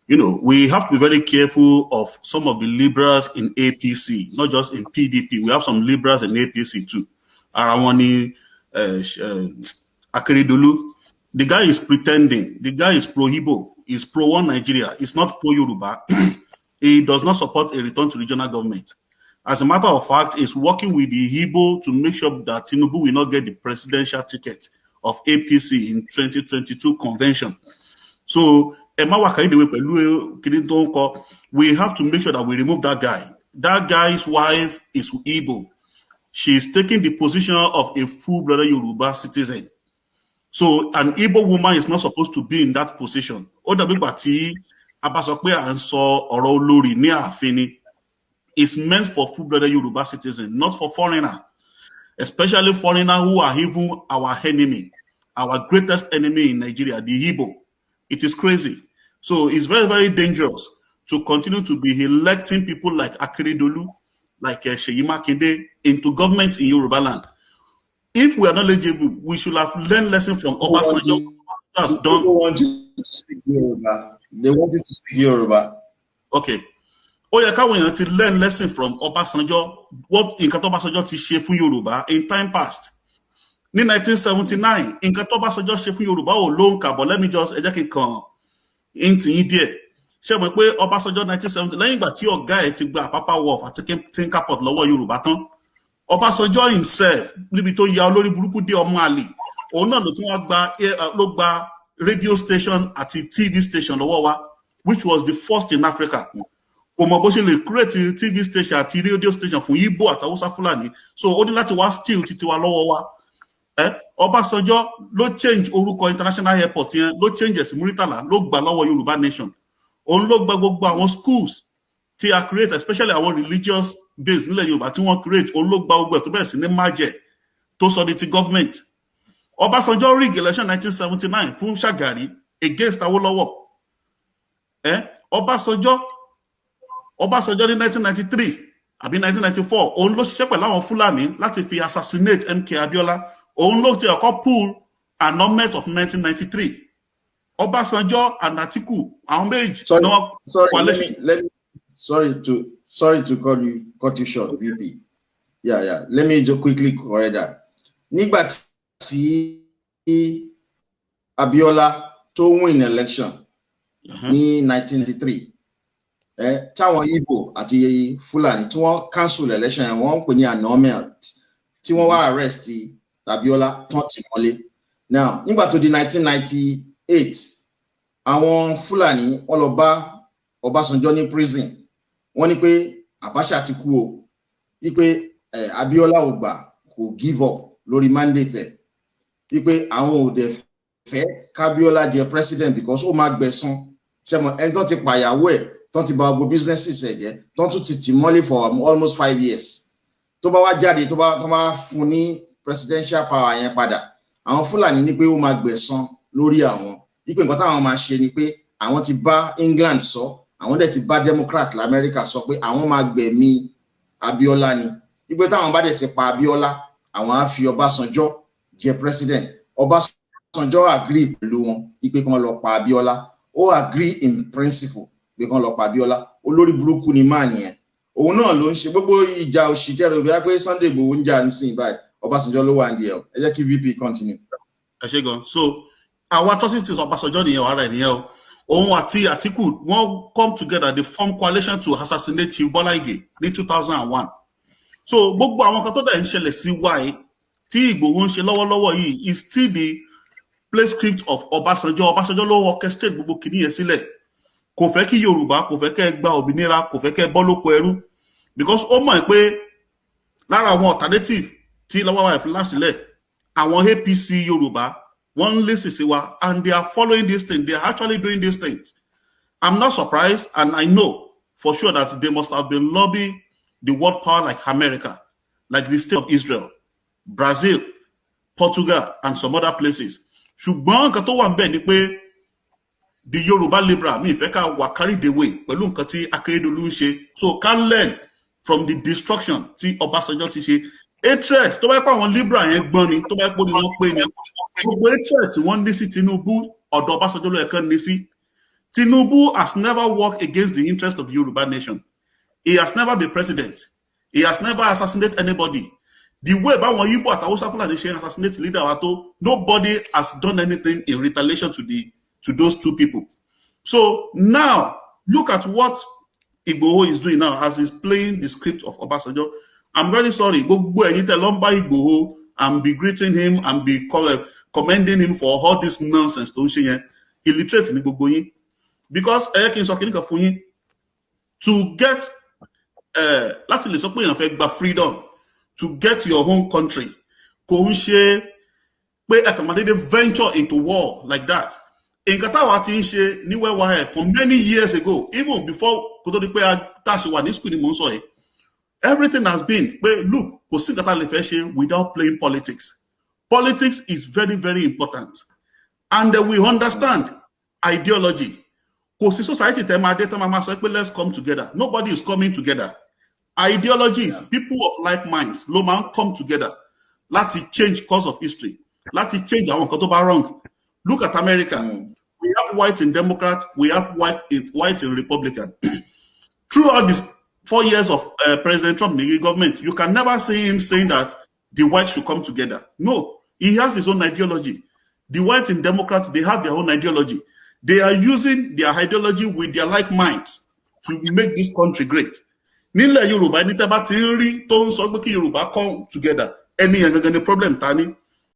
we have to be very careful of some of the liberals in APC, not just in PDP. We have some liberals in APC too. Arawani, Akeredolu. The guy is pretending. The guy is pro-Igbo. He's pro-one Nigeria. He's not pro-Yoruba. He does not support a return to regional government. As a matter of fact, he's working with the Igbo to make sure that Tinubu will not get the presidential ticket of APC in 2022 convention. So, we have to make sure that we remove that guy. That guy's wife is Igbo. She is taking the position of a full-blooded Yoruba citizen. So, an Igbo woman is not supposed to be in that position. It's meant for full-blooded Yoruba citizens, not for foreigner, especially foreigner who are even our enemy, our greatest enemy in Nigeria, the Igbo. It is crazy. So it's very, very dangerous to continue to be electing people like Akeredolu, like Seyi Makinde into government in Yoruba land. If we are knowledgeable, we should have learned lessons from Obasanjo. People want you to speak Yoruba. They want you to speak Yoruba. Okay. Oyeka to learn lesson from Obasanjo, what Nkan Obasanjo ti ṣe fún Yoruba in time past. In 1979, Nkan Obasanjo ṣe fún Yoruba ò lóǹkà, but let me just into India. Ṣé mo pé Obasanjo 1970 lẹ́yìn ìgbà tí ọ̀gá ẹ̀ ti gba Apapa Wharf àti Tinker Port lọ́wọ́ Yorùbá tán. Obasanjo himself níbi tó ya olórí burúkú dé ọmọ àlè. Òun náà ló tún wá gba radio station àti TV station lọ́wọ́ wa, which was the first in Africa. Omoboshile create TV station àti radio station fún Igbo àti Hausa Fulani. So ó ní láti wá still títí wa lọ́wọ́ wa. Obasanjo ló change orúkọ international airport yẹn, ló change sí Muritala, ló gbà lọ́wọ́ Yorùbá nation. Òun ló gba gbogbo àwọn schools tí a create, especially àwọn religious base nílẹ̀ Yorùbá tí wọ́n create. Òun ló gba gbogbo ẹ̀ tó bẹ̀rẹ̀ sí ní májẹ̀ tó sọ di ti government. Obasanjo rig election 1979 fún Shagari against Awolowo. Obasanjo ní 1993 àbí 1994 òun ló ṣiṣẹ́ pẹ̀lú àwọn Fúlàní láti fi assassinate MK Abiola. Òun ló ti ọkọ̀ pull annulment of 1993. Obasanjo and Atiku àwọn méjì. Sorry to cut you short, VP. Yeah. Let me just quickly correct that. Nígbà tí Abiola tó win election ní 1993. Táwọn Igbo àti Fulani tí wọ́n cancel election yẹn wọ́n pè ní annulment tí wọ́n wá arrest Abiola tán tì mọ́lé. Now nígbà tó di 1998 àwọn Fulani wọ́n lọ bá Ọbásanjọ́ ní prison. Wọ́n ní pé Abacha ti kú o. Wípé Abiola ò gbà kò give up lórí mandate ẹ̀. Wípé àwọn ò dẹ̀ fẹ́ kábíọ́lá jẹ president because ó máa gbẹ̀san. Ṣé mo ẹni tó ti pàyàwó ẹ̀ tó ti bà gbogbo businesses ẹ̀ jẹ́ tó tún ti tì mọ́lé for almost 5 years. Tó bá wá jáde tó bá fún ní presidential power yẹn padà. Àwọn Fúlàní ní pé ó máa gbẹ̀san lórí àwọn. Wípé nǹkan táwọn máa ṣe ni pé àwọn ti bá England sọ, àwọn dẹ̀ ti bá Democrat l'Amẹ́ríkà sọ pé àwọn máa gbẹ̀mí Abiola ni. Wípé táwọn bá dẹ̀ ti pa Abiola, àwọn á fi Ọbásanjọ́ jẹ president. Ọbásanjọ́ agree pẹ̀lú wọn wípé kí wọ́n lọ pa Abiola. Ó agree in principle pé kí wọ́n lọ pa Abiola. Olórí burúkú ni máa nìyẹn. Òun náà ló ń ṣe gbogbo ìjà òṣìṣẹ́ rẹ̀ bí wá pé Sunday Igboho ń jà nísìnyí báyìí. Ọbásanjọ́ ló wà ní ẹ̀. Ẹ jẹ́ kí VP continue. Ẹ ṣé gan. So our atrocities Ọbásanjọ́ nìyẹn wà rẹ̀ nìyẹn o. Òun àti Atiku wọ́n come together, they form coalition to assassinate Chief Bola Ige ní 2001. So gbogbo àwọn kan tó dẹ̀ ń ṣẹlẹ̀ sí wáyé tí Ìgbòho ń ṣe lọ́wọ́lọ́wọ́ yìí is still the play script of Ọbásanjọ́. Ọbásanjọ́ ló orchestrate gbogbo kìíní yẹn sílẹ̀. Kò fẹ́ kí Yorùbá, kò fẹ́ kẹ́ gba òmìnira, kò fẹ́ kẹ́ bọ́ lóko ẹrú, because ó mọ̀ pé lára àwọn alternative tí lọ́wọ́ wa fi lásìlẹ̀ àwọn APC Yorùbá wọ́n ń listen sí wa and they are following these things. They are actually doing these things. I'm not surprised, and I know for sure that they must have been lobbying the world power like America, like the state of Israel, Brazil, Portugal, and some other places. Ṣùgbọ́n nǹkan tó wà ńbẹ̀ ni pé the Yoruba liberal mi fẹ́ ká wà carried away pẹ̀lú nǹkan tí Akeredolu ń ṣe. So can learn from the destruction tí Ọbásanjọ́ ti ṣe. Hatred tó bá pa àwọn liberal yẹn gbọ́n ni, tó bá pọ̀ ni wọ́n pé ni. Gbogbo hatred tí wọ́n ní sí Tinubu ọ̀dọ̀ Ọbásanjọ́ ló yẹ kán ní sí. Tinubu has never worked against the interest of the Yoruba nation. He has never been president. He has never assassinated anybody. The way Bawon Yibo at Hausa Fulani assassinate leader Ato, nobody has done anything in retaliation to those two people. So now, look at what Igboho is doing now as he's playing the script of Obasanjo. I'm very sorry. Go Igboho and be greeting him and be commending him for all this nonsense. Illiterate in Igboho. Because to get freedom, to get your home country, venture into war like that. In Qatar, for many years ago, even before everything has been, look, without playing politics. Politics is very, very important. And we understand ideology. Society, let's come together. Nobody is coming together. Ideologies, people of like minds, Loman come together. Let's change course of history. Let's change our wrong. Look at America. We have whites in Democrat, we have white in Republican. Throughout these 4 years of President Trump government, you can never see him saying that the whites should come together. No, he has his own ideology. The whites in Democrats, they have their own ideology. They are using their ideology with their like minds to make this country great. Nile Yoruba, Yoruba come together. Any problem, Tani.